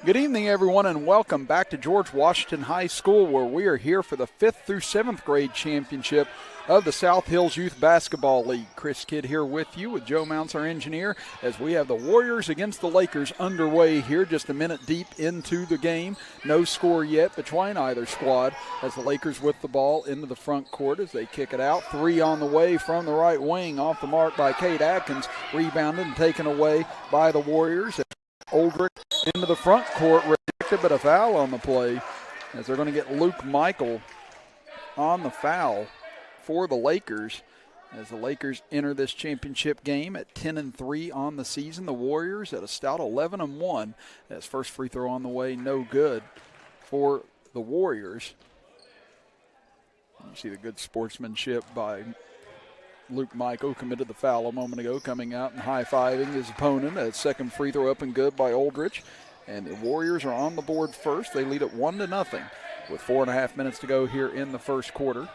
Good evening, everyone, and welcome back to George Washington High School, where we are here for the 5th through 7th grade championship of the South Hills Youth Basketball League. Chris Kidd here with you with Joe Mounts, our engineer, as we have the Warriors against the Lakers underway here, just a minute deep into the game. No score yet between either squad as the Lakers with the ball into the front court as they kick it out. 3 on the way from the right wing, off the mark by Kate Atkins, rebounded and taken away by the Warriors. Oldrick into the front court, rejected, but a foul on the play as they're going to get Luke Michael on the foul for the Lakers as the Lakers enter this championship game at 10-3 on the season. The Warriors at a stout 11-1 as first free throw on the way, no good for the Warriors. You see the good sportsmanship by Luke Michael, committed the foul a moment ago, coming out and high-fiving his opponent. A second free throw up and good by Oldrich. And the Warriors are on the board first. They lead it 1-0 with 4.5 minutes to go here in the first quarter.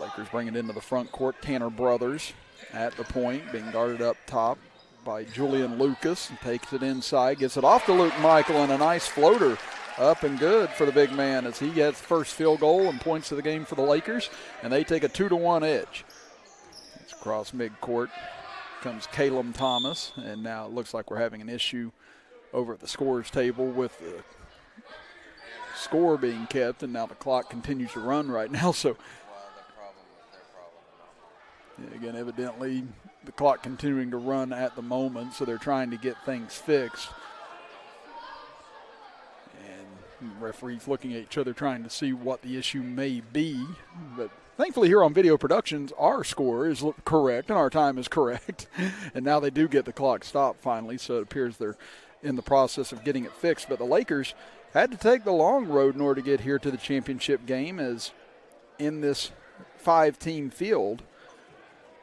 Lakers bring it into the front court. Tanner Brothers at the point, being guarded up top by Julian Lucas. And takes it inside, gets it off to Luke Michael, and a nice floater up and good for the big man as he gets first field goal and points to the game for the Lakers, and they take a 2-1 edge. It's across midcourt comes Caleb Thomas, and now it looks like we're having an issue over at the scorer's table with the score being kept, and now the clock continues to run right now. So again, evidently the clock continuing to run at the moment, so they're trying to get things fixed. Referees looking at each other trying to see what the issue may be. But thankfully here on Video Productions, our score is correct and our time is correct. And now they do get the clock stopped finally, so it appears they're in the process of getting it fixed. But the Lakers had to take the long road in order to get here to the championship game, as in this 5-team field,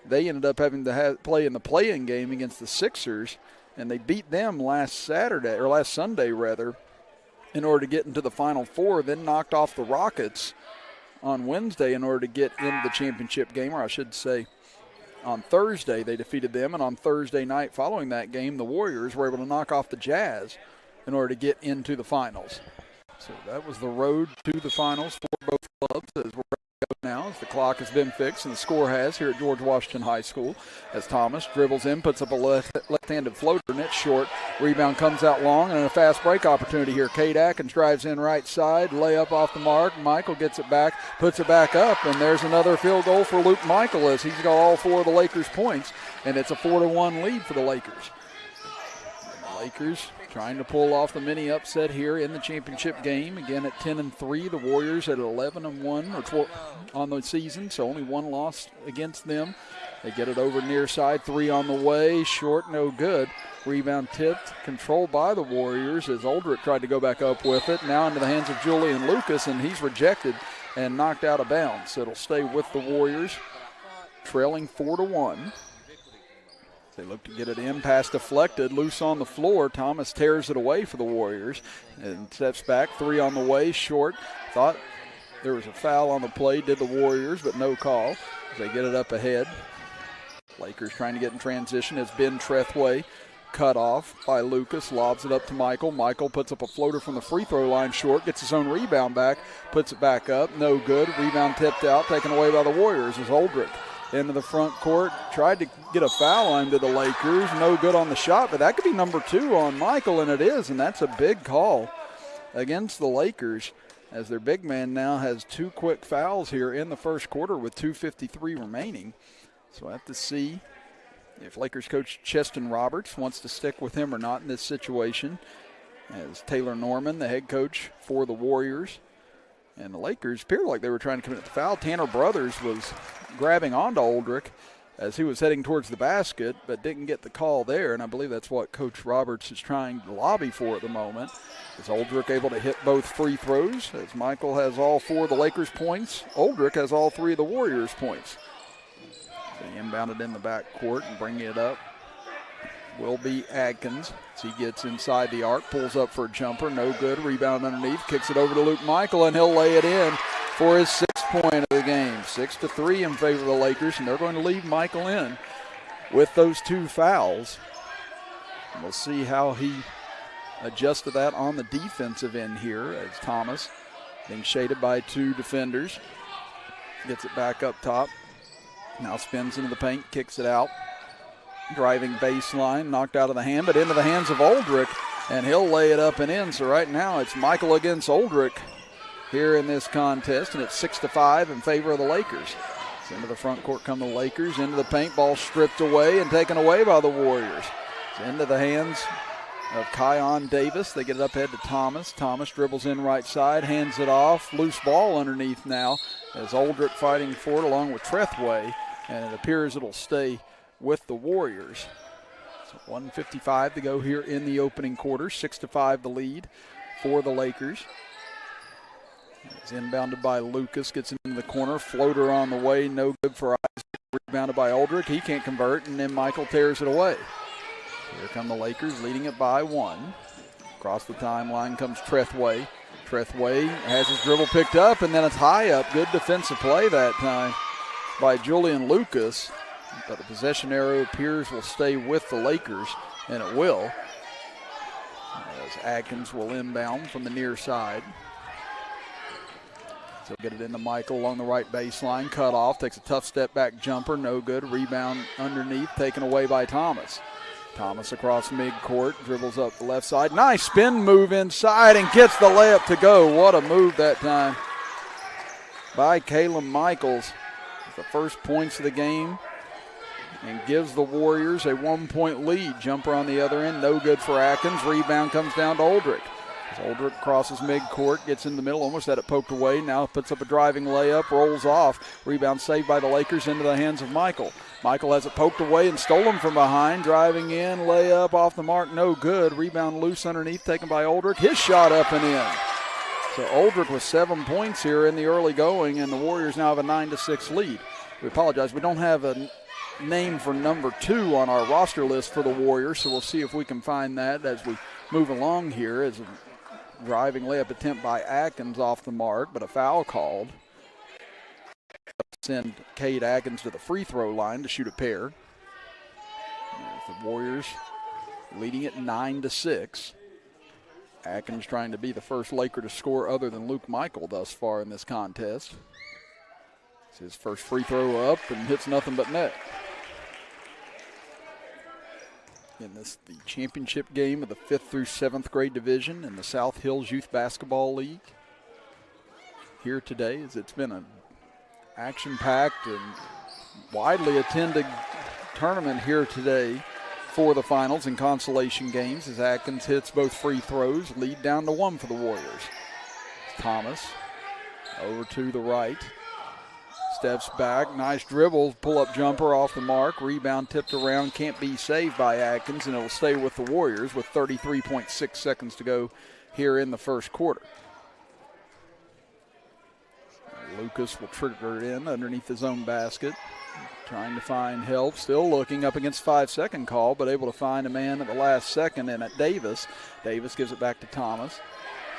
they ended up having to play in the play-in game against the Sixers, and they beat them last Sunday, in order to get into the Final Four, then knocked off the Rockets on Wednesday in order to get into the championship game, or I should say on Thursday they defeated them, and on Thursday night following that game, the Warriors were able to knock off the Jazz in order to get into the finals. So that was the road to the finals for both clubs as we're now, as the clock has been fixed, and the score has here at George Washington High School, as Thomas dribbles in, puts up a left-handed floater, and it's short. Rebound comes out long, and a fast break opportunity here. Kate Atkins drives in right side, layup off the mark. Michael gets it back, puts it back up, and there's another field goal for Luke Michael as he's got all 4 of the Lakers' points, and it's a 4-1 lead for the Lakers. And the Lakers trying to pull off the mini upset here in the championship game. Again at 10-3, the Warriors at 11-1 on the season, so only one loss against them. They get it over near side, 3 on the way, short, no good. Rebound tipped, controlled by the Warriors as Oldrick tried to go back up with it. Now into the hands of Julian Lucas, and he's rejected and knocked out of bounds. So it'll stay with the Warriors, trailing 4-1. They look to get it in, pass deflected, loose on the floor. Thomas tears it away for the Warriors and steps back, 3 on the way, short. Thought there was a foul on the play, did the Warriors, but no call. They get it up ahead. Lakers trying to get in transition as Ben Trethway cut off by Lucas, lobs it up to Michael. Michael puts up a floater from the free throw line short, gets his own rebound back, puts it back up, no good. Rebound tipped out, taken away by the Warriors as Oldrick into the front court. Tried to get a foul line to the Lakers. No good on the shot, but that could be number 2 on Michael, and it is, and that's a big call against the Lakers, as their big man now has 2 quick fouls here in the first quarter with 2:53 remaining. So we'll have to see if Lakers coach Cheston Roberts wants to stick with him or not in this situation, as Taylor Norman, the head coach for the Warriors. And the Lakers appeared like they were trying to commit the foul. Tanner Brothers was grabbing onto Oldrick as he was heading towards the basket, but didn't get the call there, and I believe that's what Coach Roberts is trying to lobby for at the moment. Is Oldrick able to hit both free throws, as Michael has all 4 of the Lakers' points. Oldrick has all 3 of the Warriors' points. So he inbounded in the backcourt and bringing it up will be Adkins. As he gets inside the arc, pulls up for a jumper, no good. Rebound underneath, kicks it over to Luke Michael, and he'll lay it in for his 6th point of the game. 6-3 in favor of the Lakers, and they're going to leave Michael in with those 2 fouls. And we'll see how he adjusts to that on the defensive end here, as Thomas being shaded by 2 defenders. Gets it back up top. Now spins into the paint, kicks it out. Driving baseline, knocked out of the hand, but into the hands of Oldrick, and he'll lay it up and in. So right now it's Michael against Oldrick here in this contest, and it's 6-5 in favor of the Lakers. So into the front court come the Lakers, into the paint, ball stripped away and taken away by the Warriors. It's into the hands of Kion Davis. They get it up ahead to Thomas. Thomas dribbles in right side, hands it off. Loose ball underneath now as Oldrick fighting for it along with Trethway, and it appears it'll stay with the Warriors. So 1:55 to go here in the opening quarter. 6-5 the lead for the Lakers. It's inbounded by Lucas, gets into the corner, floater on the way, no good for Isaac. Rebounded by Oldrick, he can't convert, and then Michael tears it away. Here come the Lakers, leading it by 1. Across the timeline comes Trethway. Trethway has his dribble picked up, and then it's high up. Good defensive play that time by Julian Lucas. But the possession arrow appears will stay with the Lakers, and it will, as Adkins will inbound from the near side. So get it into Michael along the right baseline, cut off, takes a tough step back jumper, no good. Rebound underneath, taken away by Thomas. Thomas across midcourt, dribbles up the left side. Nice spin move inside and gets the layup to go. What a move that time by Caleb Michaels. The first points of the game, and gives the Warriors a 1-point lead. Jumper on the other end, no good for Atkins. Rebound comes down to Oldrick. As Oldrick crosses midcourt, gets in the middle, almost had it poked away. Now puts up a driving layup, rolls off. Rebound saved by the Lakers into the hands of Michael. Michael has it poked away and stolen from behind. Driving in, layup off the mark, no good. Rebound loose underneath, taken by Oldrick. His shot up and in. So Oldrick with 7 points here in the early going, and the Warriors now have a 9-6 lead. We apologize, we don't have a name for number 2 on our roster list for the Warriors, so we'll see if we can find that as we move along here. As a driving layup attempt by Atkins off the mark, but a foul called. Send Cade Atkins to the free throw line to shoot a pair. The Warriors leading it 9-6. Atkins trying to be the first Laker to score other than Luke Michael thus far in this contest. It's his first free throw up and hits nothing but net. In this, the championship game of the 5th through 7th grade division in the South Hills Youth Basketball League. Here today, as it's been an action-packed and widely attended tournament here today for the finals and consolation games, as Atkins hits both free throws, lead down to 1 for the Warriors. Thomas over to the right. Steps back, nice dribble, pull-up jumper off the mark. Rebound tipped around, can't be saved by Atkins, and it will stay with the Warriors with 33.6 seconds to go here in the first quarter. Lucas will trigger it in underneath his own basket. Trying to find help, still looking up against 5-second call, but able to find a man at the last second, and at Davis. Davis gives it back to Thomas.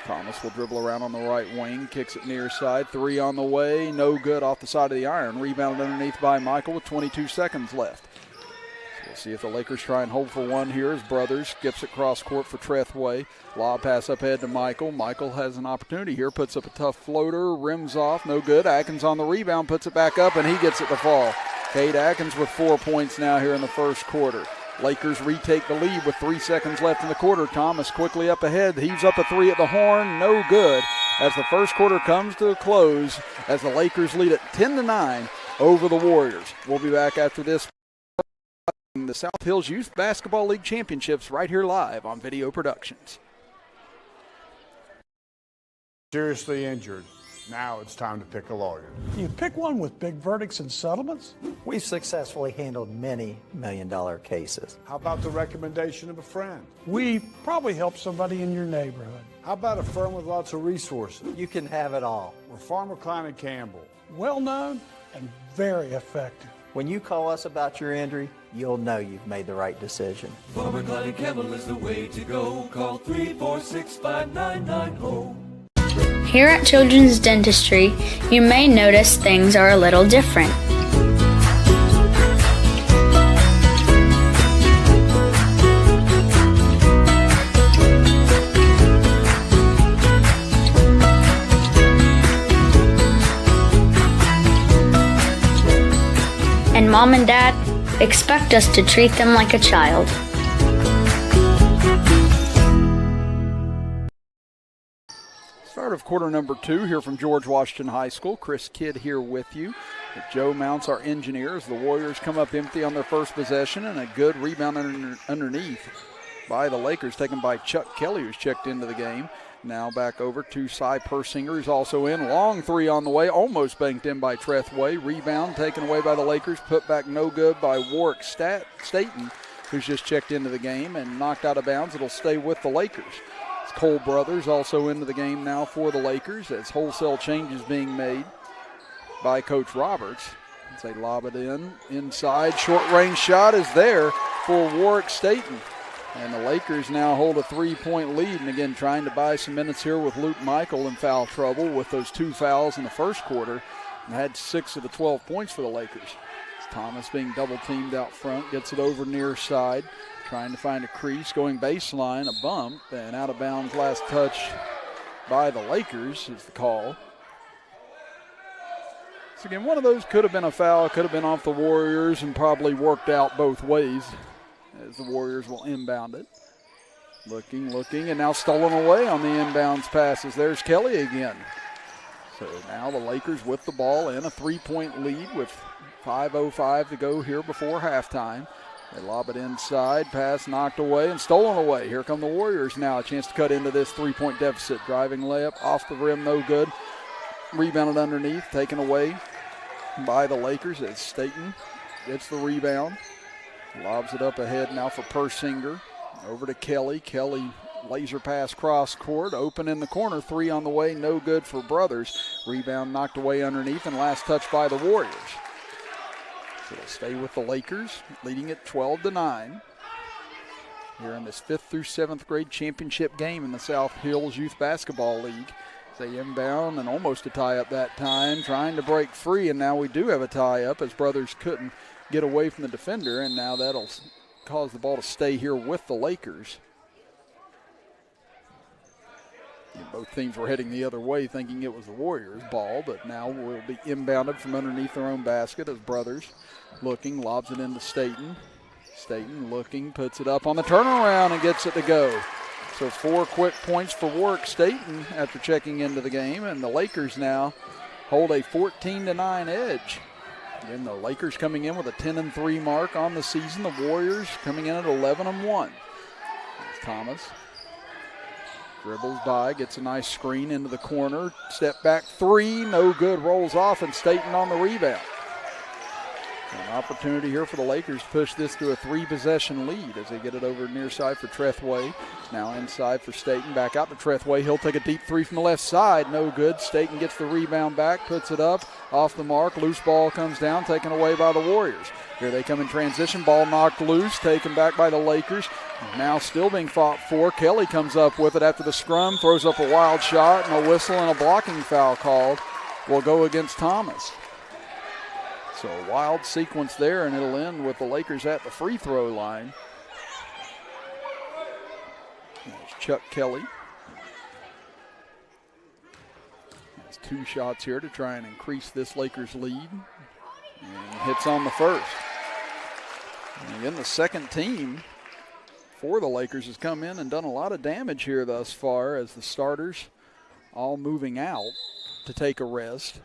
Thomas will dribble around on the right wing, kicks it near side, 3 on the way, no good off the side of the iron. Rebounded underneath by Michael with 22 seconds left. So we'll see if the Lakers try and hold for one here as Brothers gets it cross court for Trethway. Lob pass up ahead to Michael. Michael has an opportunity here, puts up a tough floater, rims off, no good. Atkins on the rebound, puts it back up, and he gets it to fall. Cade Atkins with 4 points now here in the first quarter. Lakers retake the lead with 3 seconds left in the quarter. Thomas quickly up ahead, heaves up a three at the horn, no good. As the first quarter comes to a close, as the Lakers lead at 10-9 over the Warriors. We'll be back after this. The South Hills Youth Basketball League Championships right here live on Video Productions. Seriously injured. Now it's time to pick a lawyer. You pick one with big verdicts and settlements? We've successfully handled many million-dollar cases. How about the recommendation of a friend? We probably help somebody in your neighborhood. How about a firm with lots of resources? You can have it all. We're Farmer Klein and Campbell. Well-known and very effective. When you call us about your injury, you'll know you've made the right decision. Farmer Klein and Campbell is the way to go. Call 346-5990. Here at Children's Dentistry, you may notice things are a little different. And Mom and Dad expect us to treat them like a child. Start of quarter number 2 here from George Washington High School. Chris Kidd here with you. Joe Mounts, our engineer, as the Warriors come up empty on their first possession, and a good rebound underneath by the Lakers, taken by Chuck Kelly, who's checked into the game. Now back over to Cy Persinger, who's also in. Long three on the way, almost banked in by Trethway. Rebound taken away by the Lakers, put back no good by Warwick Staten, who's just checked into the game and knocked out of bounds. It'll stay with the Lakers. Cole Brothers also into the game now for the Lakers as wholesale changes being made by Coach Roberts. As they lob it inside. Short range shot is there for Warwick Staten. And the Lakers now hold a 3-point lead. And again, trying to buy some minutes here with Luke Michael in foul trouble with those 2 fouls in the first quarter. And had 6 of the 12 points for the Lakers. Thomas being double teamed out front, gets it over near side. Trying to find a crease, going baseline, a bump, and out of bounds last touch by the Lakers is the call. So again, one of those could have been a foul, could have been off the Warriors and probably worked out both ways as the Warriors will inbound it. Looking, and now stolen away on the inbounds passes. There's Kelly again. So now the Lakers with the ball in a 3-point lead with 5:05 to go here before halftime. They lob it inside, pass knocked away and stolen away. Here come the Warriors now, a chance to cut into this 3-point deficit. Driving layup off the rim, no good. Rebounded underneath, taken away by the Lakers as Staten gets the rebound. Lobs it up ahead now for Persinger. Over to Kelly. Kelly laser pass cross court, open in the corner. 3 on the way, no good for Brothers. Rebound knocked away underneath and last touch by the Warriors. It'll stay with the Lakers, leading it 12-9. Here in this 5th through 7th grade championship game in the South Hills Youth Basketball League. They inbound and almost a tie-up that time, trying to break free, and now we do have a tie-up as Brothers couldn't get away from the defender, and now that'll cause the ball to stay here with the Lakers. Both teams were heading the other way thinking it was the Warriors' ball, but now will be inbounded from underneath their own basket as Brothers looking, lobs it into Staten. Staten looking, puts it up on the turnaround and gets it to go. So 4 quick points for Warwick Staten after checking into the game, and the Lakers now hold a 14-9 edge. Again, the Lakers coming in with a 10-3 mark on the season. The Warriors coming in at 11-1. Thomas dribbles by, gets a nice screen into the corner. Step back 3, no good, rolls off, and Staten on the rebound. An opportunity here for the Lakers to push this to a 3-possession lead as they get it over near side for Trethway. Now inside for Staten, back out to Trethway. He'll take a deep 3 from the left side, no good. Staten gets the rebound back, puts it up, off the mark. Loose ball comes down, taken away by the Warriors. Here they come in transition, ball knocked loose, taken back by the Lakers. Now still being fought for. Kelly comes up with it after the scrum, throws up a wild shot, and a whistle and a blocking foul called will go against Thomas. So a wild sequence there, and it'll end with the Lakers at the free throw line. There's Chuck Kelly. Has 2 shots here to try and increase this Lakers lead. And hits on the first. And again, the second team for the Lakers has come in and done a lot of damage here thus far as the starters all moving out to take a rest.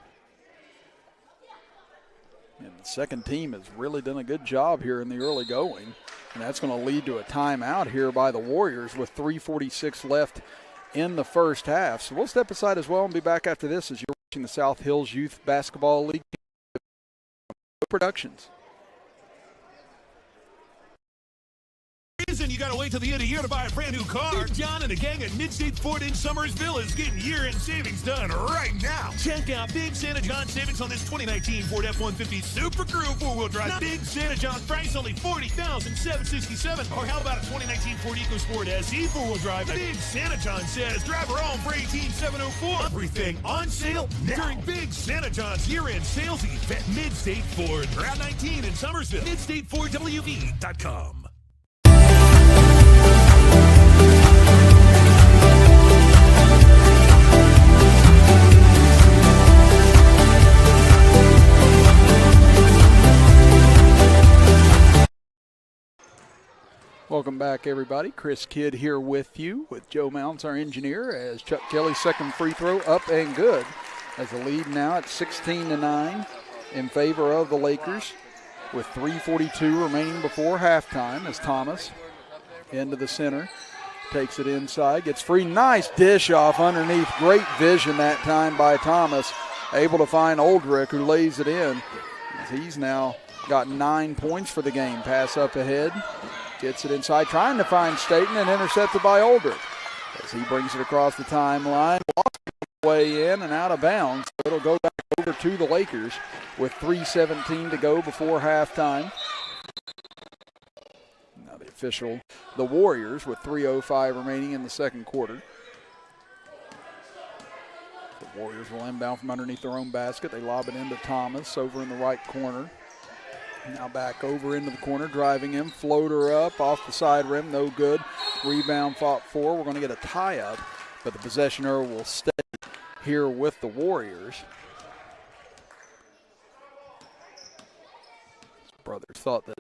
And the second team has really done a good job here in the early going. And that's going to lead to a timeout here by the Warriors with 3:46 left in the first half. So we'll step aside as well and be back after this as you're watching the South Hills Youth Basketball League Productions. Reason you gotta wait till the end of the year to buy a brand new car. John and the gang at Mid-State Ford in Summersville is getting year-end savings done right now. Check out Big Santa John savings on this 2019 Ford F-150 Super Crew 4-wheel drive. Big Santa John's price only $40,767. Or how about a 2019 Ford EcoSport SE 4-wheel drive? Big Santa John says drive her home for $18,704. Everything on sale now during Big Santa John's year-end sales event. Mid-State Ford, Route 19 in Summersville. MidStateFordWV.com. Welcome back, everybody. Chris Kidd here with you, with Joe Mounts, our engineer, as Chuck Kelly's second free throw up and good. As the lead now at 16-9 in favor of the Lakers, with 3:42 remaining before halftime, as Thomas into the center, takes it inside, gets free. Nice dish off underneath. Great vision that time by Thomas, able to find Oldrick, who lays it in. He's now got 9 points for the game. Pass up ahead. Gets it inside, trying to find Staten, and intercepted by Oldrick. As he brings it across the timeline, walks way in and out of bounds. It'll go back over to the Lakers with 3:17 to go before halftime. Now the official, the Warriors, with 3:05 remaining in the second quarter. The Warriors will inbound from underneath their own basket. They lob it into Thomas over in the right corner. Now back over into the corner, driving him, floater up off the side rim, no good. Rebound fought for. We're going to get a tie-up, but the possessioner will stay here with the Warriors. His brothers thought that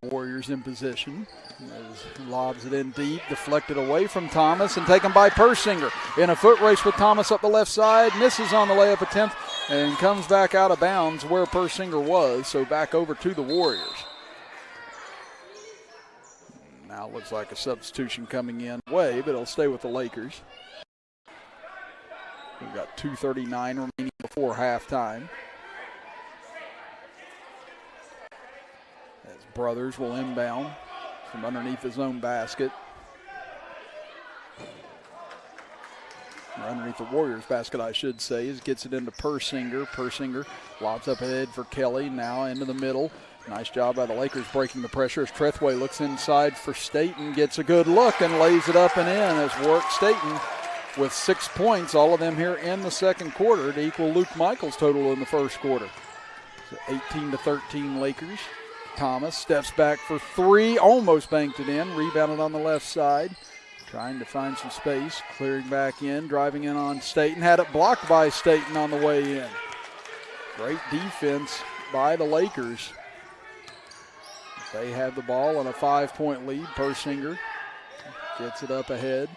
the Warriors in position. As lobs it in deep, deflected away from Thomas and taken by Persinger. In a foot race with Thomas up the left side, misses on the layup attempt and comes back out of bounds where Persinger was, so back over to the Warriors. Now it looks like a substitution coming in way, but it'll stay with the Lakers. We've got 2:39 remaining before halftime. As Brothers will inbound from underneath his own basket. Or underneath the Warriors basket, I should say, as gets it into Persinger. Persinger lobs up ahead for Kelly, now into the middle. Nice job by the Lakers breaking the pressure as Trethway looks inside for Staten, gets a good look and lays it up and in as Warwick Staten with 6 points, all of them here in the second quarter to equal Luke Michaels' total in the first quarter. So 18-13 Lakers. Thomas steps back for three, almost banked it in, rebounded on the left side. Trying to find some space, clearing back in, driving in on Staten. Had it blocked by Staten on the way in. Great defense by the Lakers. They have the ball on a 5-point lead. Persinger gets it up ahead.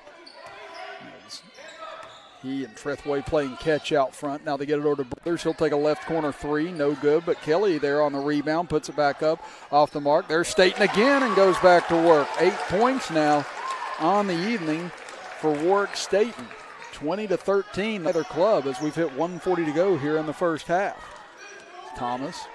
He and Trethway playing catch out front. Now they get it over to Brothers. He'll take a left corner three. No good, but Kelly there on the rebound, puts it back up off the mark. There's Staten again and goes back to work. 8 points now on the evening for Warwick Staten. 20-13, another club, as we've hit 1:40 to go here in the first half. Thomas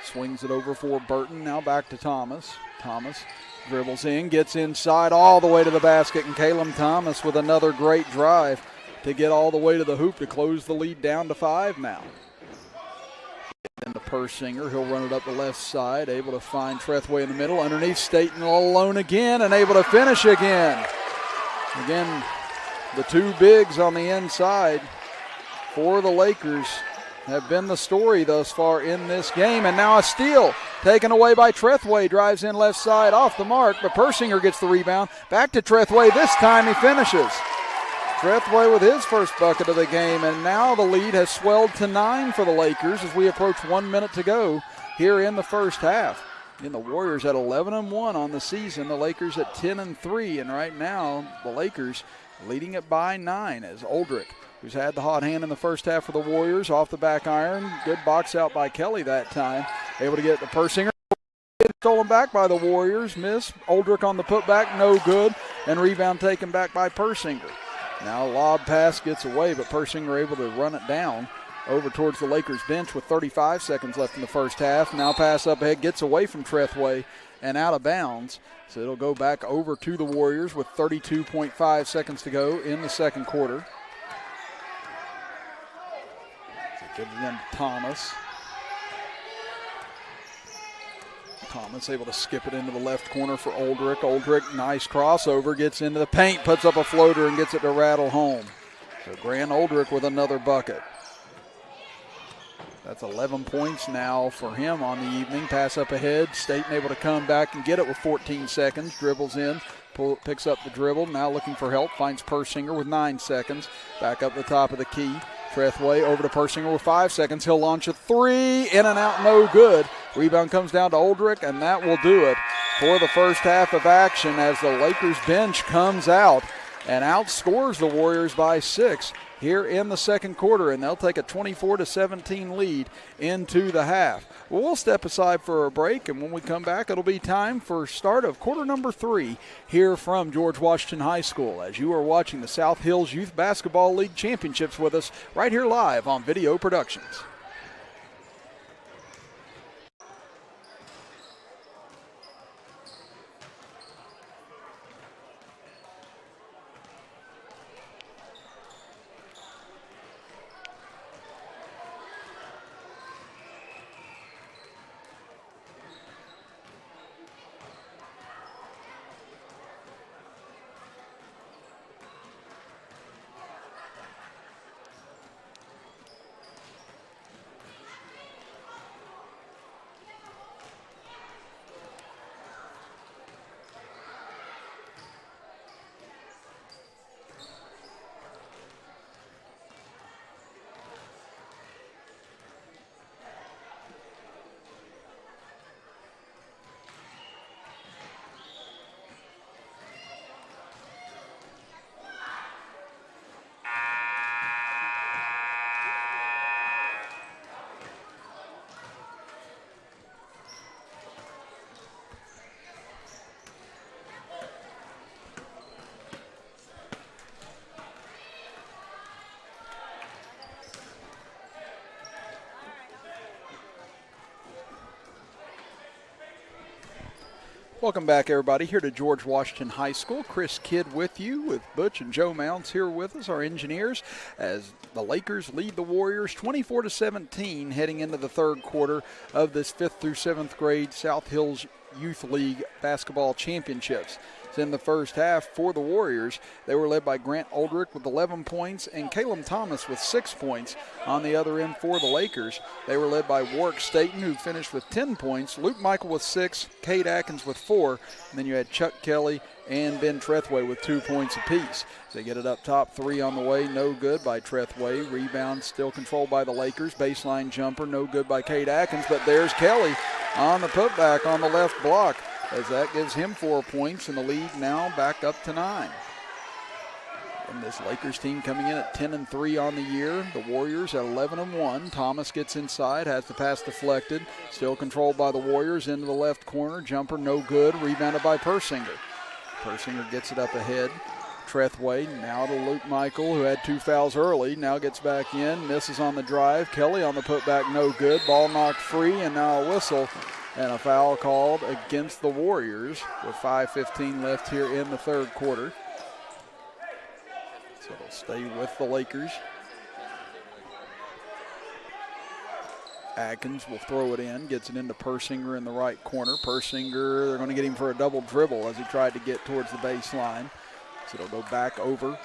swings it over for Burton. Now back to Thomas. Thomas dribbles in, gets inside all the way to the basket, and Caleb Thomas with another great drive to get all the way to the hoop to close the lead down to 5 now. And the Persinger, he'll run it up the left side, able to find Trethway in the middle. Underneath, Staten all alone again and able to finish again. Again, the two bigs on the inside for the Lakers have been the story thus far in this game. And now a steal taken away by Trethway. Drives in left side off the mark, but Persinger gets the rebound. Back to Trethway. This time he finishes. Trethway with his first bucket of the game, and now the lead has swelled to 9 for the Lakers as we approach 1 minute to go here in the first half. And the Warriors at 11-1 on the season, the Lakers at 10-3, and right now the Lakers leading it by 9 as Oldrick, who's had the hot hand in the first half for the Warriors, off the back iron. Good box out by Kelly that time. Able to get the Persinger. Stolen back by the Warriors. Miss. Oldrick on the putback, no good. And rebound taken back by Persinger. Now lob pass gets away, but Persinger able to run it down over towards the Lakers bench with 35 seconds left in the first half. Now pass up ahead, gets away from Trethway and out of bounds. So it'll go back over to the Warriors with 32.5 seconds to go in the second quarter. So it gives it in to Thomas. Thomas able to skip it into the left corner for Oldrick. Oldrick, nice crossover, gets into the paint, puts up a floater and gets it to rattle home. So Grant Oldrick with another bucket. That's 11 points now for him on the evening. Pass up ahead. Staten able to come back and get it with 14 seconds. Dribbles in, picks up the dribble. Now looking for help. Finds Persinger with 9 seconds. Back up the top of the key. Trethway over to Persinger with 5 seconds. He'll launch a three. In and out, no good. Rebound comes down to Oldrick, and that will do it for the first half of action as the Lakers bench comes out and outscores the Warriors by 6 here in the second quarter, and they'll take a 24-17 lead into the half. Well, we'll step aside for a break, and when we come back, it'll be time for start of quarter number 3 here from George Washington High School as you are watching the South Hills Youth Basketball League Championships with us right here live on Video Productions. Welcome back, everybody, here to George Washington High School. Chris Kidd with you, with Butch and Joe Mounds here with us, our engineers, as the Lakers lead the Warriors 24-17 heading into the third quarter of this 5th through 7th grade South Hills Youth League Basketball Championships. In the first half for the Warriors, they were led by Grant Oldrick with 11 points and Caleb Thomas with 6 points. On the other end for the Lakers, they were led by Warwick Staten, who finished with 10 points, Luke Michael with 6, Cade Atkins with 4, and then you had Chuck Kelly and Ben Trethway with 2 points apiece. They get it up top, 3 on the way, no good by Trethway. Rebound still controlled by the Lakers. Baseline jumper, no good by Cade Atkins, but there's Kelly on the putback on the left block, as that gives him 4 points, and the lead now back up to 9. And this Lakers team coming in at 10-3 on the year. The Warriors at 11-1. Thomas gets inside, has the pass deflected. Still controlled by the Warriors into the left corner. Jumper no good. Rebounded by Persinger. Persinger gets it up ahead. Trethway now to Luke Michael, who had 2 fouls early. Now gets back in, misses on the drive. Kelly on the putback, no good. Ball knocked free, and now a whistle. And a foul called against the Warriors with 5:15 left here in the third quarter. So they'll stay with the Lakers. Atkins will throw it in, gets it into Persinger in the right corner. Persinger, they're going to get him for a double dribble as he tried to get towards the baseline. So it'll go back over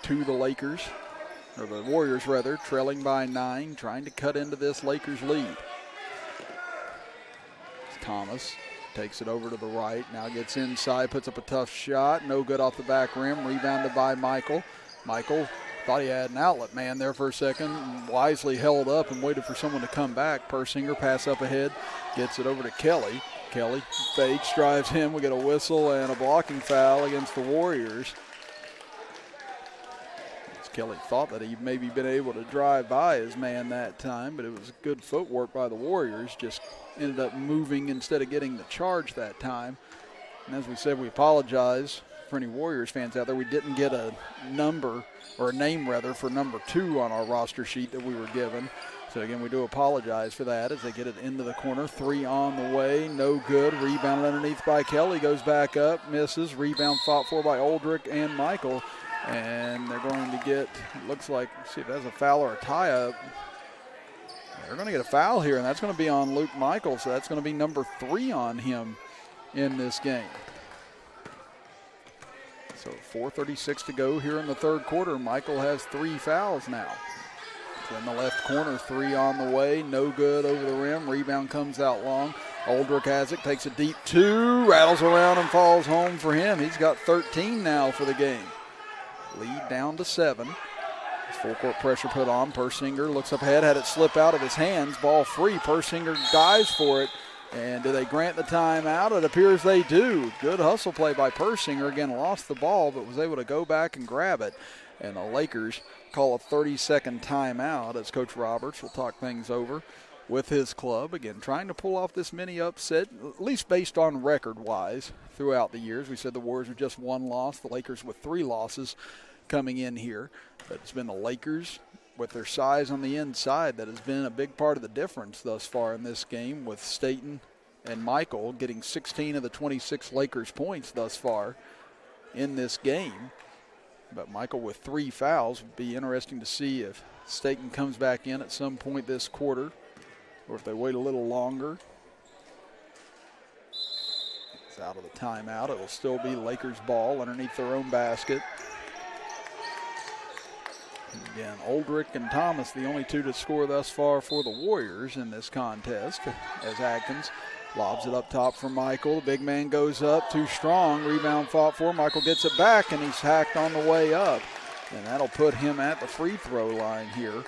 to the Lakers, or the Warriors rather, trailing by 9, trying to cut into this Lakers lead. Thomas takes it over to the right, now gets inside, puts up a tough shot, no good off the back rim, rebounded by Michael. Michael thought he had an outlet man there for a second, wisely held up and waited for someone to come back. Persinger pass up ahead, gets it over to Kelly. Kelly fakes, drives in. We get a whistle and a blocking foul against the Warriors. Kelly thought that he'd maybe been able to drive by his man that time, but it was good footwork by the Warriors. Just ended up moving instead of getting the charge that time. And as we said, we apologize for any Warriors fans out there. We didn't get a number, or a name rather, for number 2 on our roster sheet that we were given. So again, we do apologize for that as they get it into the corner. 3 on the way, no good. Rebound underneath by Kelly, goes back up, misses. Rebound fought for by Oldrick and Michael. And they're going to get, looks like, see if that's a foul or a tie-up. They're going to get a foul here, and that's going to be on Luke Michael, so that's going to be number 3 on him in this game. So 4:36 to go here in the third quarter. Michael has 3 fouls now. So in the left corner, 3 on the way, no good over the rim. Rebound comes out long. Oldrick has it, takes a deep 2, rattles around and falls home for him. He's got 13 now for the game. Lead down to 7. Full court pressure put on. Persinger looks up ahead, had it slip out of his hands. Ball free. Persinger dives for it. And do they grant the timeout? It appears they do. Good hustle play by Persinger. Again, lost the ball, but was able to go back and grab it. And the Lakers call a 30-second timeout as Coach Roberts will talk things over with his club. Again, trying to pull off this mini upset, at least based on record-wise throughout the years. We said the Warriors are just 1 loss, the Lakers with 3 losses coming in here. But it's been the Lakers with their size on the inside that has been a big part of the difference thus far in this game, with Staten and Michael getting 16 of the 26 Lakers points thus far in this game. But Michael with 3 fouls. Would be interesting to see if Staten comes back in at some point this quarter, or if they wait a little longer. It's out of the timeout. It will still be Lakers ball underneath their own basket. And again, Oldrick and Thomas, the only 2 to score thus far for the Warriors in this contest, as Adkins lobs it up top for Michael. The big man goes up, too strong. Rebound fought for. Michael gets it back, and he's hacked on the way up. And that'll put him at the free throw line here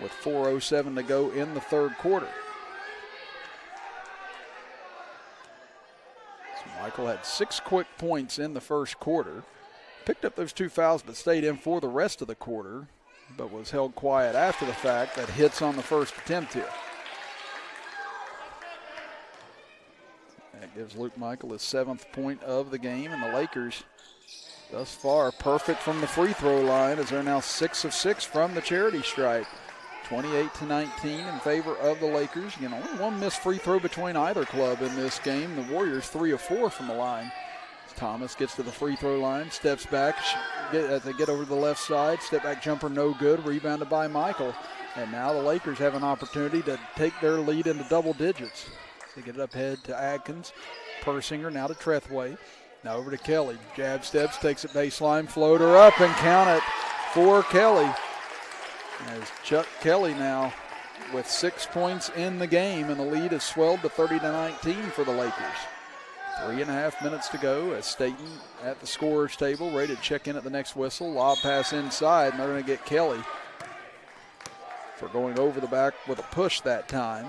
with 4:07 to go in the third quarter. So Michael had 6 quick points in the first quarter. Picked up those 2 fouls, but stayed in for the rest of the quarter, but was held quiet after the fact. That hits on the first attempt here. That gives Luke Michael his 7th point of the game, and the Lakers thus far perfect from the free throw line as they're now 6 of 6 from the charity stripe. 28-19 in favor of the Lakers. Again, only 1 missed free throw between either club in this game. The Warriors 3 of 4 from the line. Thomas gets to the free throw line, steps back as they get over to the left side. Step back jumper no good, rebounded by Michael. And now the Lakers have an opportunity to take their lead into double digits. They get it up ahead to Adkins. Persinger now to Trethway. Now over to Kelly. Jab steps, takes it baseline, floater up, and count it for Kelly. As Chuck Kelly now with 6 points in the game, and the lead has swelled to 30-19 for the Lakers. 3.5 minutes to go as Staten at the scorer's table, ready to check in at the next whistle. Lob pass inside, and they're going to get Kelly for going over the back with a push that time.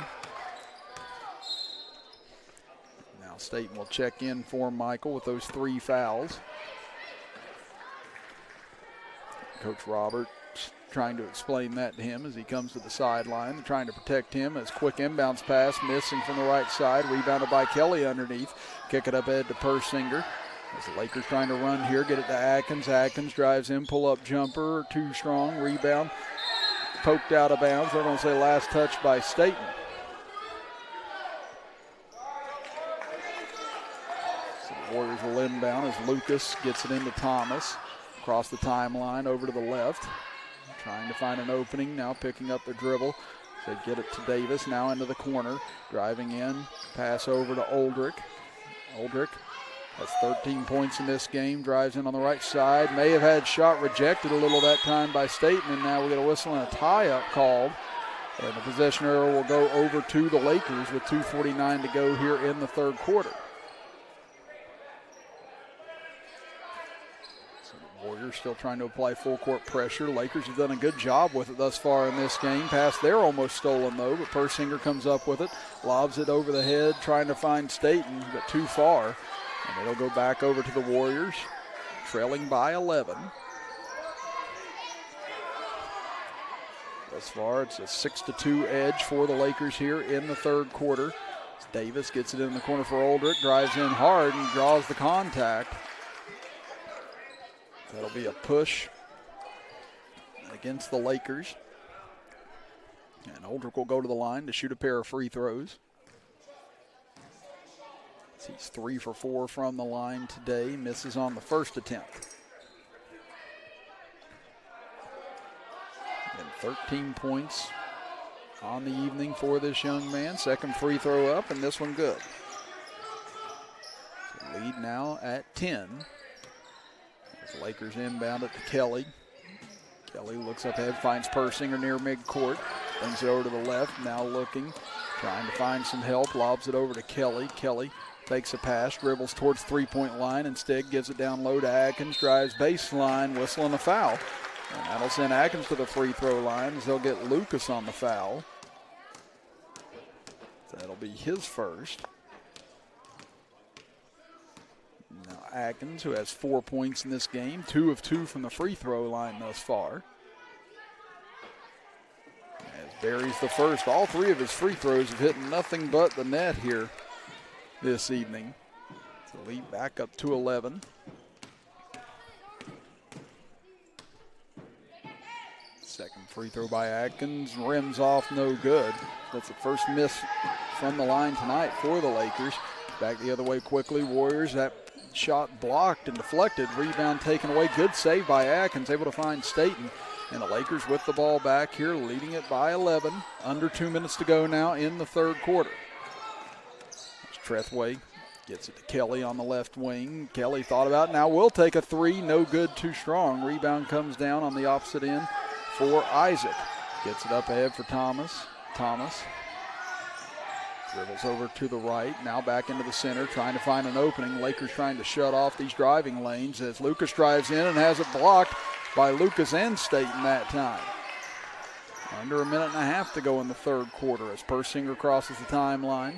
Now Staten will check in for Michael with those 3 fouls. Coach Robert trying to explain that to him as he comes to the sideline. They're trying to protect him as quick inbounds pass, missing from the right side, rebounded by Kelly underneath. Kick it up ahead to Persinger. As the Lakers trying to run here, get it to Adkins. Adkins drives in, pull-up jumper, too strong, rebound. Poked out of bounds. They're going to say last touch by Staten. So the Warriors will inbound as Lucas gets it into Thomas. Across the timeline, over to the left. Trying to find an opening, now picking up the dribble. They get it to Davis, now into the corner. Driving in, pass over to Oldrick. Oldrick has 13 points in this game, drives in on the right side. May have had shot rejected a little that time by Staten, and now we get a whistle and a tie-up called. And the possession arrow will go over to the Lakers with 2:49 to go here in the third quarter. So the Warriors still trying to apply full court pressure. Lakers have done a good job with it thus far in this game. Pass there almost stolen though, but Persinger comes up with it, lobs it over the head, trying to find Staten, but too far. And it'll go back over to the Warriors, trailing by 11. Thus far, it's a 6-2 edge for the Lakers here in the third quarter. Davis gets it in the corner for Oldrick, drives in hard and draws the contact. That'll be a push against the Lakers. And Oldrick will go to the line to shoot a pair of free throws. He's 3 for 4 from the line today, misses on the first attempt. And 13 points on the evening for this young man. Second free throw up, and this one good. So lead now at 10. As the Lakers inbound it to Kelly. Kelly looks up ahead, finds Persinger near midcourt. Brings it over to the left, now looking, trying to find some help. Lobs it over to Kelly. Kelly takes a pass, dribbles towards three-point line. Instead gives it down low to Atkins, drives baseline, whistling a foul. And that'll send Atkins to the free throw line as they'll get Lucas on the foul. That'll be his first. Now Atkins, who has 4 points in this game, 2 of 2 from the free throw line thus far. As Barry's the first, all 3 of his free throws have hit nothing but the net here this evening. So lead back up to 11. Second free throw by Atkins, rims off, no good. That's the first miss from the line tonight for the Lakers. Back the other way quickly, Warriors, that shot blocked and deflected, rebound taken away. Good save by Atkins, able to find Staten. And the Lakers with the ball back here, leading it by 11. Under 2 minutes to go now in the third quarter. Trethway gets it to Kelly on the left wing. Kelly thought about it, now will take a 3, no good, too strong. Rebound comes down on the opposite end for Isaac. Gets it up ahead for Thomas. Thomas dribbles over to the right, now back into the center, trying to find an opening. Lakers trying to shut off these driving lanes as Lucas drives in and has it blocked by Lucas and Staten that time. Under a minute and a half to go in the third quarter as Persinger crosses the timeline.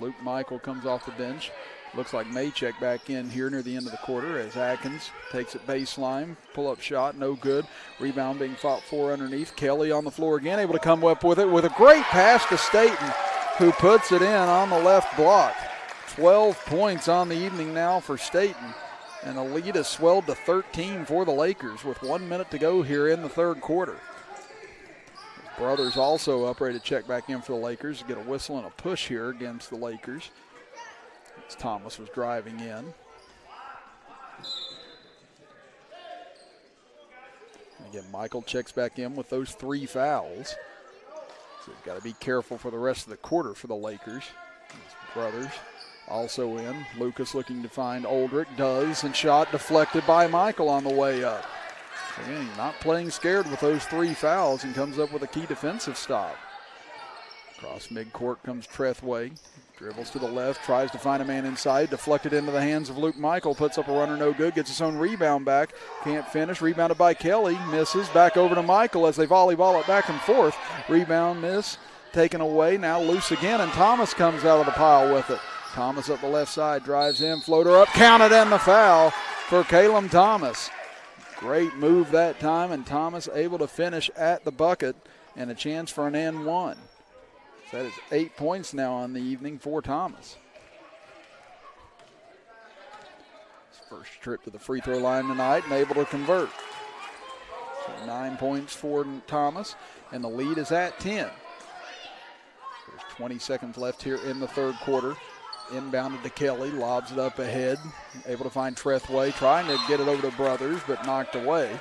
Luke Michael comes off the bench. Looks like Maychek back in here near the end of the quarter as Atkins takes it baseline. Pull-up shot, no good. Rebound being fought for underneath. Kelly on the floor again, able to come up with it with a great pass to Staten, who puts it in on the left block. 12 points on the evening now for Staten, and the lead has swelled to 13 for the Lakers with 1 minute to go here in the third quarter. His brothers also up, ready to check back in for the Lakers. Get a whistle and a push here against the Lakers. As Thomas was driving in. Again, Michael checks back in with those 3 fouls. So they've got to be careful for the rest of the quarter for the Lakers. His brothers also in. Lucas looking to find Oldrick, does, and shot deflected by Michael on the way up. Again, not playing scared with those 3 fouls and comes up with a key defensive stop. Across midcourt comes Trethway. Dribbles to the left, tries to find a man inside, deflected into the hands of Luke Michael, puts up a runner, no good, gets his own rebound back, can't finish, rebounded by Kelly, misses, back over to Michael as they volleyball it back and forth. Rebound miss, taken away, now loose again, and Thomas comes out of the pile with it. Thomas up the left side, drives in, floater up, counted, and the foul for Caleb Thomas. Great move that time, and Thomas able to finish at the bucket and a chance for an N1. That is 8 points now on the evening for Thomas. His first trip to the free throw line tonight and able to convert. So 9 points for Thomas, and the lead is at 10. There's 20 seconds left here in the third quarter. Inbounded to Kelly, lobs it up ahead. Able to find Trethway, trying to get it over to Brothers, but knocked away.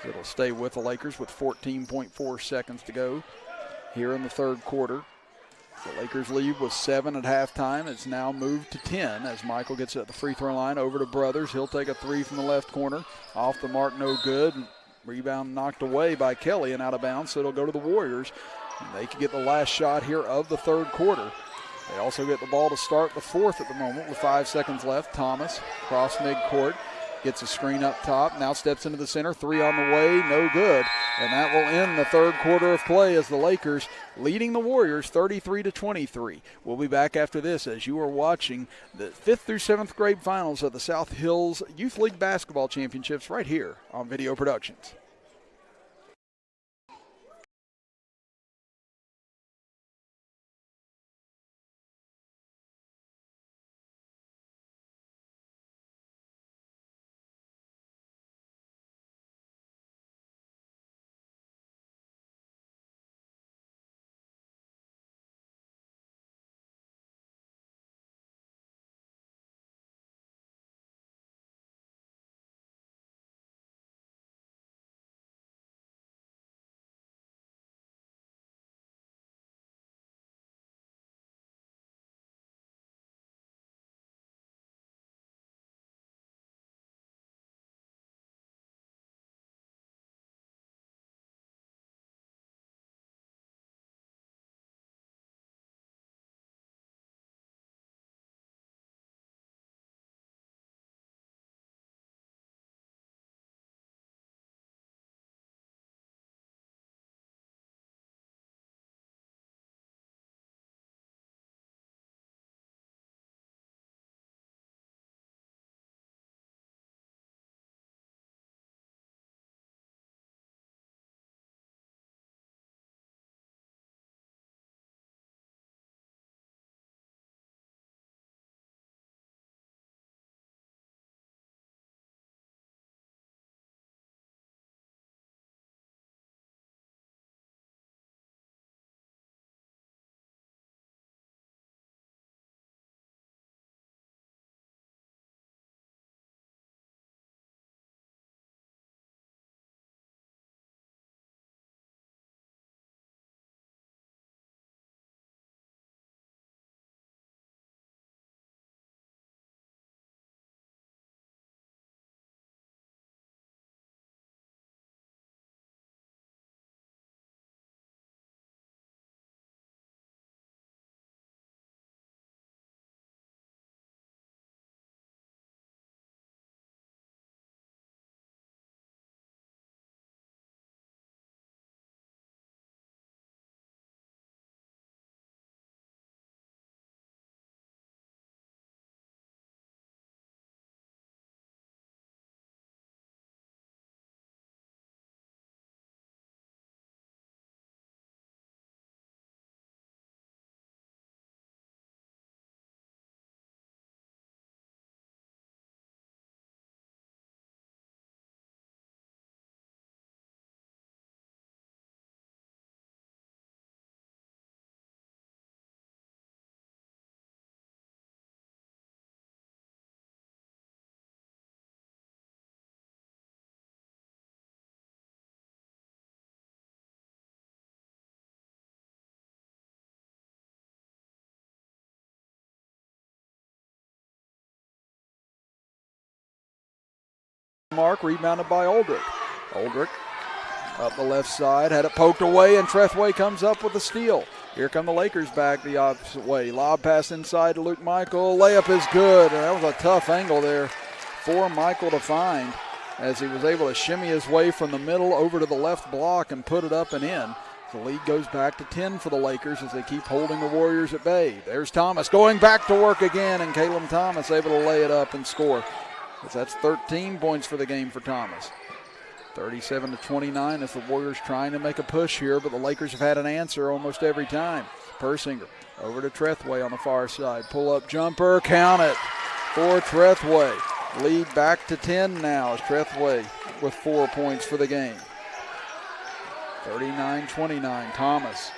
It'll stay with the Lakers with 14.4 seconds to go here in the third quarter. The Lakers lead was 7 at halftime. It's now moved to 10 as Michael gets it at the free throw line over to Brothers. He'll take a 3 from the left corner. Off the mark, no good. Rebound knocked away by Kelly and out of bounds, so it'll go to the Warriors. And they can get the last shot here of the third quarter. They also get the ball to start the fourth at the moment with 5 seconds left. Thomas across midcourt. Gets a screen up top, now steps into the center, 3 on the way, no good. And that will end the third quarter of play as the Lakers leading the Warriors 33-23. We'll be back after this as you are watching the 5th through 7th grade finals of the South Hills Youth League Basketball Championships right here on Video Productions. Mark, rebounded by Aldrich. Aldrich up the left side, had it poked away, and Trethway comes up with a steal. Here come the Lakers back the opposite way. Lob pass inside to Luke Michael. Layup is good. And that was a tough angle there for Michael to find as he was able to shimmy his way from the middle over to the left block and put it up and in. The lead goes back to 10 for the Lakers as they keep holding the Warriors at bay. There's Thomas going back to work again, and Caleb Thomas able to lay it up and score. That's 13 points for the game for Thomas. 37-29 as the Warriors trying to make a push here, but the Lakers have had an answer almost every time. Persinger over to Trethway on the far side. Pull-up jumper, count it for Trethway. Lead back to 10 now as Trethway with 4 points for the game. 39-29, Thomas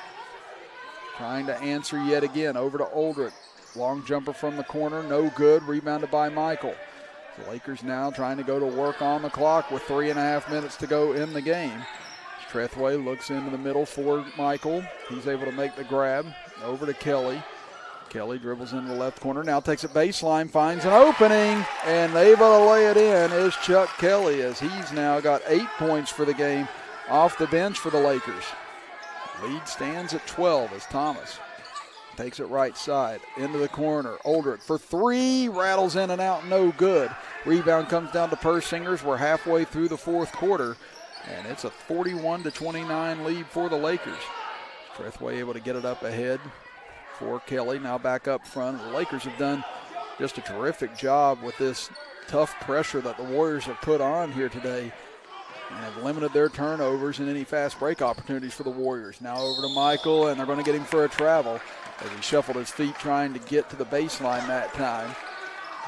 trying to answer yet again. Over to Aldrich. Long jumper from the corner, no good. Rebounded by Michael. The Lakers now trying to go to work on the clock with 3.5 minutes to go in the game. Trethway looks into the middle for Michael. He's able to make the grab. Over to Kelly. Kelly dribbles into the left corner, now takes it baseline, finds an opening, and able to lay it in is Chuck Kelly as he's now got 8 points for the game off the bench for the Lakers. Lead stands at 12 as Thomas takes it right side into the corner. Aldrich for 3, rattles in and out, no good. Rebound comes down to Persingers. We're halfway through the fourth quarter, and it's a 41-29 lead for the Lakers. Trethway able to get it up ahead for Kelly. Now back up front. The Lakers have done just a terrific job with this tough pressure that the Warriors have put on here today, and have limited their turnovers and any fast break opportunities for the Warriors. Now over to Michael, and they're going to get him for a travel as he shuffled his feet trying to get to the baseline that time.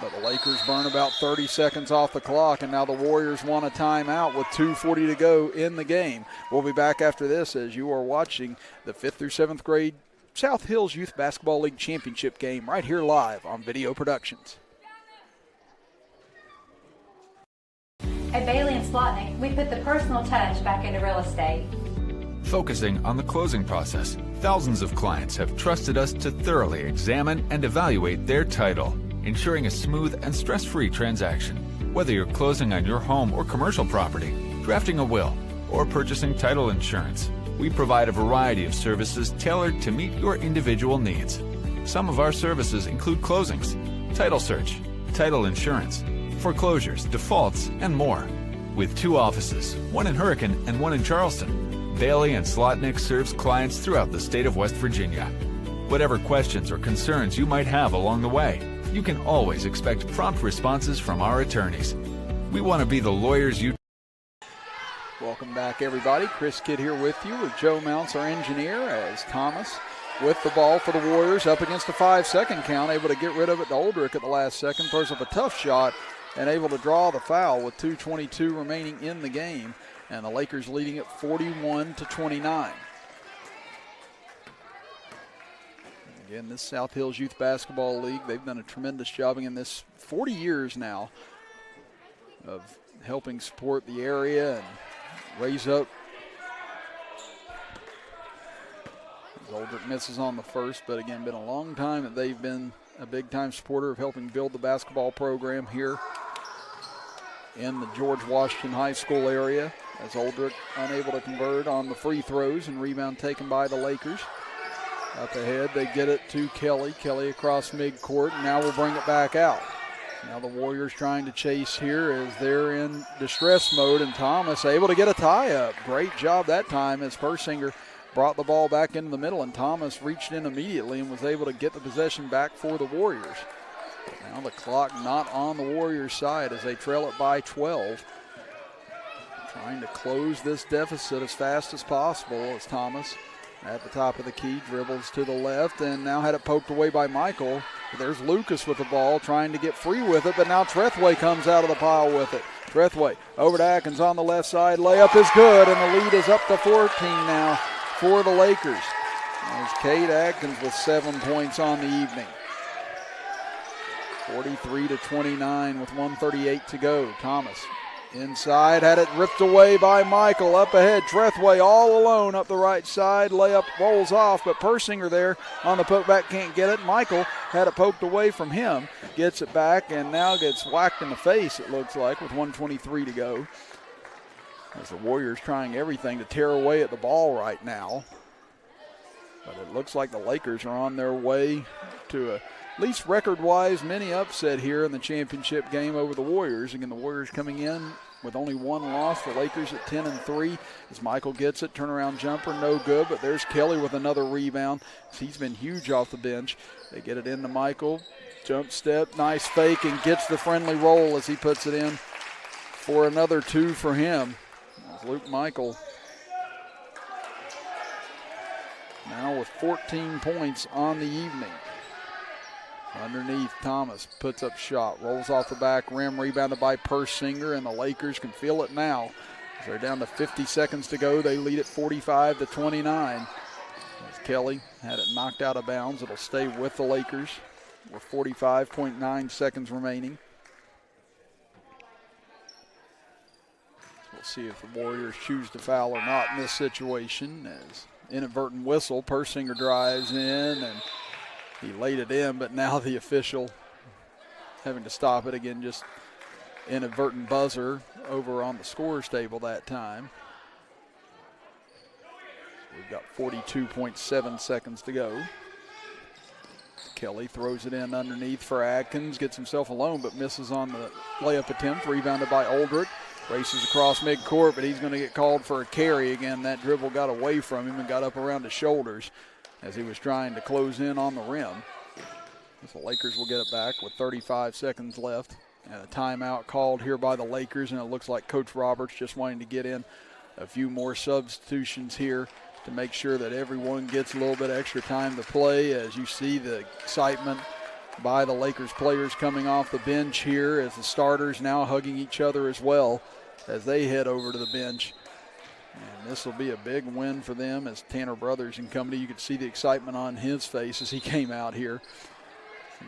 But the Lakers burn about 30 seconds off the clock, and now the Warriors want a timeout with 2:40 to go in the game. We'll be back after this as you are watching the 5th through 7th grade South Hills Youth Basketball League Championship game right here live on Video Productions. At Bailey & Slotnick, we put the personal touch back into real estate. Focusing on the closing process, thousands of clients have trusted us to thoroughly examine and evaluate their title, ensuring a smooth and stress-free transaction. Whether you're closing on your home or commercial property, drafting a will, or purchasing title insurance, we provide a variety of services tailored to meet your individual needs. Some of our services include closings, title search, title insurance, foreclosures, defaults, and more. With 2 offices, one in Hurricane and one in Charleston, Bailey & Slotnick serves clients throughout the state of West Virginia. Whatever questions or concerns you might have along the way, you can always expect prompt responses from our attorneys. We want to be the lawyers you... Welcome back, everybody. Chris Kidd here with you with Joe Mounts, our engineer, as Thomas with the ball for the Warriors up against a 5-second count, able to get rid of it to Oldrick at the last second, throws up a tough shot and able to draw the foul with 2:22 remaining in the game, and the Lakers leading it 41-29. Again, this South Hills Youth Basketball League, they've done a tremendous job in this 40 years now of helping support the area and raise up. Oldrick misses on the first, but again, been a long time that they've been a big-time supporter of helping build the basketball program here in the George Washington High School area, as Oldrick unable to convert on the free throws, and rebound taken by the Lakers. Up ahead, they get it to Kelly. Kelly across midcourt, and now we'll bring it back out. Now the Warriors trying to chase here as they're in distress mode, and Thomas able to get a tie-up. Great job that time as Persinger brought the ball back into the middle, and Thomas reached in immediately and was able to get the possession back for the Warriors. Now the clock not on the Warriors' side as they trail it by 12. Trying to close this deficit as fast as possible as Thomas at the top of the key dribbles to the left and now had it poked away by Michael. There's Lucas with the ball trying to get free with it, but now Trethway comes out of the pile with it. Trethway over to Atkins on the left side. Layup is good, and the lead is up to 14 now for the Lakers. There's Cade Atkins with 7 points on the evening. 43-29 with 1:38 to go. Thomas inside, had it ripped away by Michael. Up ahead, Trethway all alone up the right side. Layup rolls off, but Persinger there on the putback can't get it. Michael had it poked away from him, gets it back, and now gets whacked in the face, it looks like, with 1:23 to go. As the Warriors trying everything to tear away at the ball right now. But it looks like the Lakers are on their way to at least record-wise mini upset here in the championship game over the Warriors. Again, the Warriors coming in with only 1 loss. The Lakers at 10-3 as Michael gets it. Turnaround jumper, no good, but there's Kelly with another rebound. He's been huge off the bench. They get it into Michael. Jump step, nice fake, and gets the friendly roll as he puts it in for another 2 for him. Luke Michael now with 14 points on the evening. Underneath, Thomas puts up shot, rolls off the back rim, rebounded by Persinger, and the Lakers can feel it now. They're down to 50 seconds to go. They lead at 45-29. As Kelly had it knocked out of bounds, it'll stay with the Lakers with 45.9 seconds remaining. We'll see if the Warriors choose to foul or not in this situation. As inadvertent whistle, Persinger drives in and he laid it in, but now the official having to stop it again. Just inadvertent buzzer over on the scorer's table that time. We've got 42.7 seconds to go. Kelly throws it in underneath for Atkins, gets himself alone but misses on the layup attempt, rebounded by Oldrick. Races across midcourt, but he's going to get called for a carry again. That dribble got away from him and got up around his shoulders as he was trying to close in on the rim. So the Lakers will get it back with 35 seconds left. And a timeout called here by the Lakers, and it looks like Coach Roberts just wanting to get in a few more substitutions here to make sure that everyone gets a little bit extra time to play. As you see the excitement by the Lakers players coming off the bench here, as the starters now hugging each other as well as they head over to the bench. And this will be a big win for them as Tanner Brothers and company. You could see the excitement on his face as he came out here.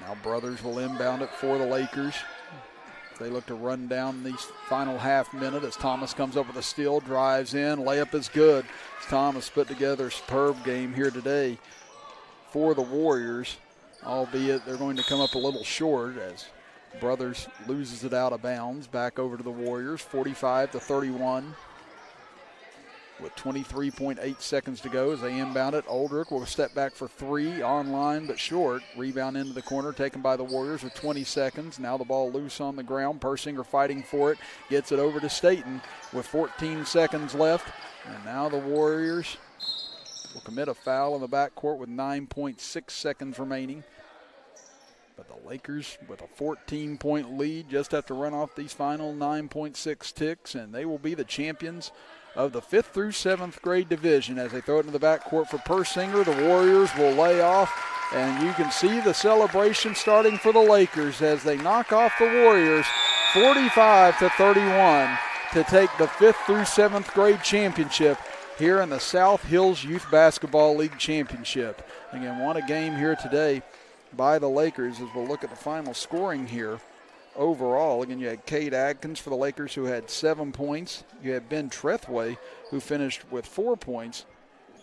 Now Brothers will inbound it for the Lakers. They look to run down the final half minute as Thomas comes up with a steal, drives in, layup is good. As Thomas put together a superb game here today for the Warriors, albeit they're going to come up a little short as Brothers loses it out of bounds. Back over to the Warriors, 45-31. With 23.8 seconds to go as they inbound it. Oldrick will step back for three, online but short. Rebound into the corner, taken by the Warriors with 20 seconds. Now the ball loose on the ground. Persinger fighting for it. Gets it over to Staten with 14 seconds left. And now the Warriors will commit a foul in the backcourt with 9.6 seconds remaining. But the Lakers with a 14-point lead just have to run off these final 9.6 ticks, and they will be the champions of the 5th through 7th grade division. As they throw it into the backcourt for Persinger, the Warriors will lay off, and you can see the celebration starting for the Lakers as they knock off the Warriors 45-31 to take the 5th through 7th grade championship here in the South Hills Youth Basketball League Championship. Again, what a game here today by the Lakers as we'll look at the final scoring here. Overall, again, you had Cade Adkins for the Lakers who had 7 points. You had Ben Trethway who finished with 4 points.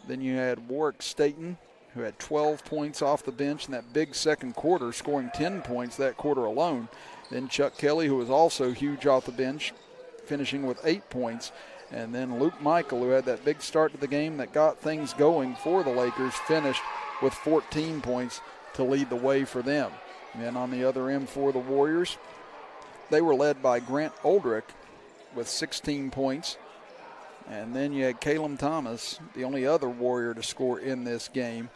Then you had Warwick Staten who had 12 points off the bench in that big second quarter, scoring 10 points that quarter alone. Then Chuck Kelly, who was also huge off the bench, finishing with 8 points. And then Luke Michael, who had that big start to the game that got things going for the Lakers, finished with 14 points to lead the way for them. And then on the other end for the Warriors, they were led by Grant Oldrick with 16 points. And then you had Caleb Thomas, the only other Warrior to score in this game,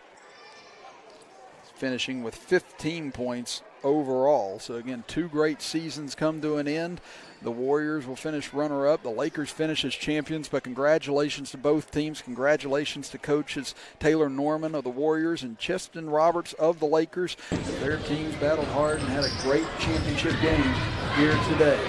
finishing with 15 points overall. So again, 2 great seasons come to an end. The Warriors will finish runner-up. The Lakers finish as champions, but congratulations to both teams. Congratulations to coaches Taylor Norman of the Warriors and Cheston Roberts of the Lakers. Their teams battled hard and had a great championship game here today.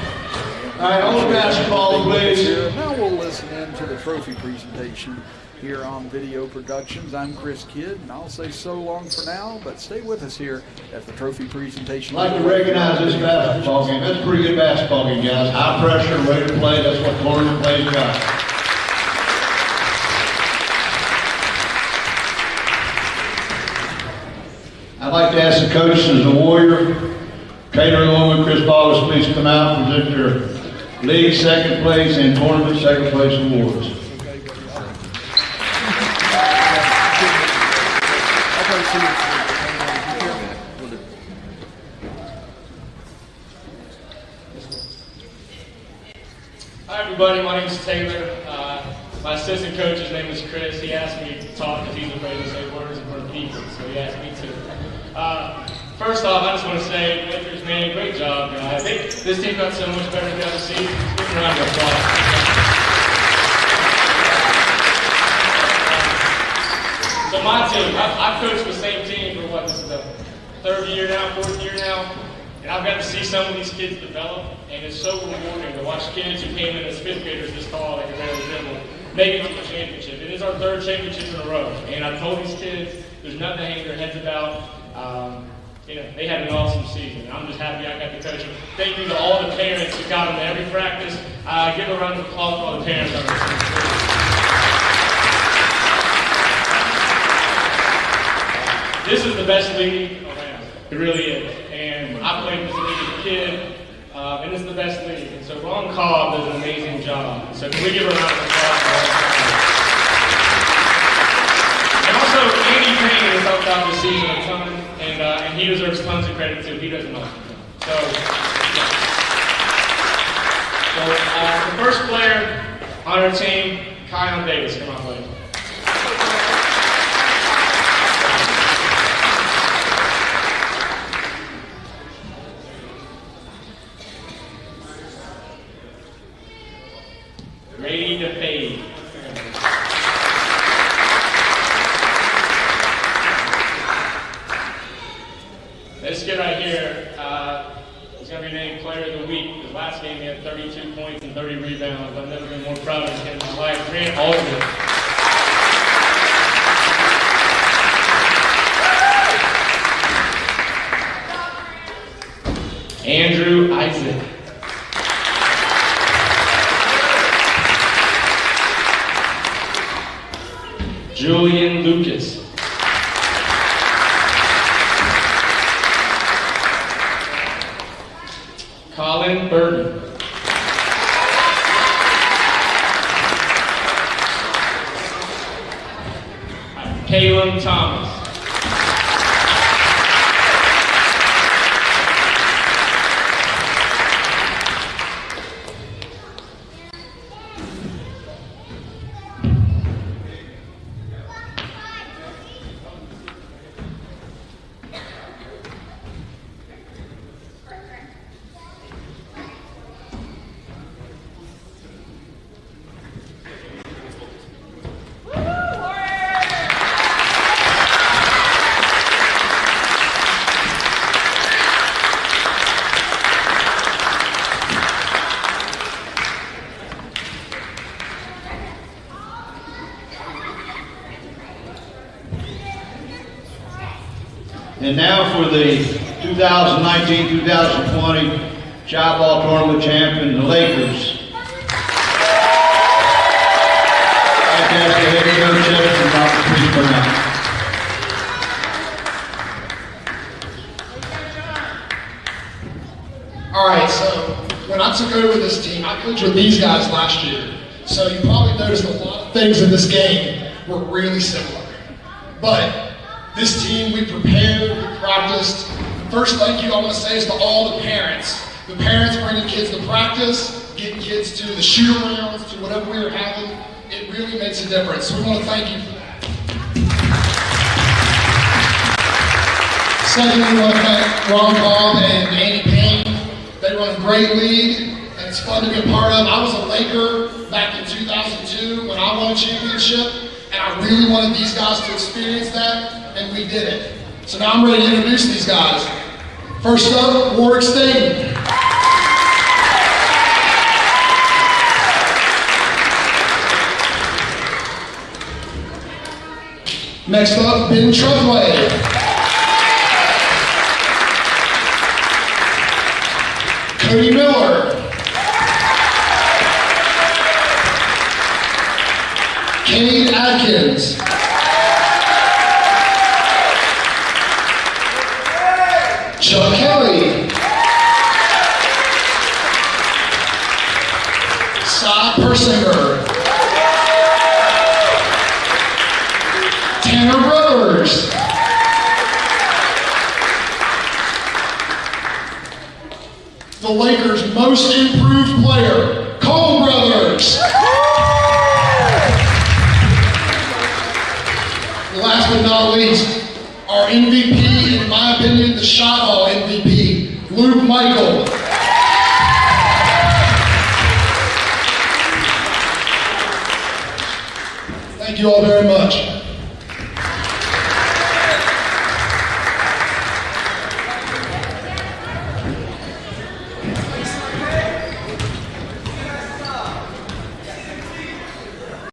All right, all the basketball, please. Now we'll listen in to the trophy presentation here on Video Productions. I'm Chris Kidd, and I'll say so long for now, but stay with us here at the trophy presentation. I'd like to recognize this basketball game. That's a pretty good basketball game, guys. High pressure, ready to play. That's what Florida plays got. I'd like to ask the coaches of the Warrior, Taylor Norman, Chris Baldwin, please come out and present their league second place and tournament second place awards. Hi everybody, my name is Taylor. My assistant coach's name is Chris. He asked me to talk because he's afraid to say words in front of people, so he asked me to. First off, I just want to say, Lakers, man, great job. I think this team got so much better throughout the season. Give them a round of applause. So my team, I've coached the same team for what, this is the 3rd year now, 4th year now. And I've got to see some of these kids develop, and it's so rewarding to watch kids who came in as 5th graders this tall, like a barely dribble, make it to the championship. It is our 3rd championship in a row, and I told these kids there's nothing to hang their heads about. They had an awesome season. I'm just happy I got to coach them. Thank you to all the parents who got them to every practice. Give a round of applause for all the parents on this team. This is the best league around. It really is. And I played this league as a kid, and it's the best league. And so Ron Cobb does an amazing job. So can we give a round of applause for Ron Cobb? And also, Andy Payne has helped out this season a ton, and he deserves tons of credit too. He does an awesome job. So the first player on our team, Kyle Davis. Come on, buddy. Ready to fade. This kid right here is going to be named Player of the Week. His last game he had 32 points and 30 rebounds. I've never been more proud of this kid in my life. Grant Aldridge. Andrew Isaac. Julian Lucas. Colin Burton. Caleb Thomas. And now for the 2019-2020 Shybl Tournament champion, the Lakers. I'd like to ask the head coach, Justin, to please come out. All right, so when I took over this team, I coached with these guys last year. So you probably noticed a lot of things in this game were really similar. But this team, we prepared, we practiced. The first thank you I want to say is to all the parents. The parents bringing kids to practice, getting kids to the shoot-arounds, to whatever we were having. It really makes a difference. So we want to thank you for that. Secondly, we want to thank Ron Cobb and Andy Payne. They run a great league, and it's fun to be a part of. I was a Laker back in 2002 when I won a championship, and I really wanted these guys to experience that. And we did it. So now I'm ready to introduce these guys. First up, Warwick Staten. Next up, Ben Treadway. Cody Miller. Cade Adkins. Chuck Kelly. Cy Persinger. Tanner Brothers. The Lakers' most improved player, Cole Brothers. Last but not least, our MVP, in my opinion, the Shybl MVP, Luke Michael. Thank you all very much.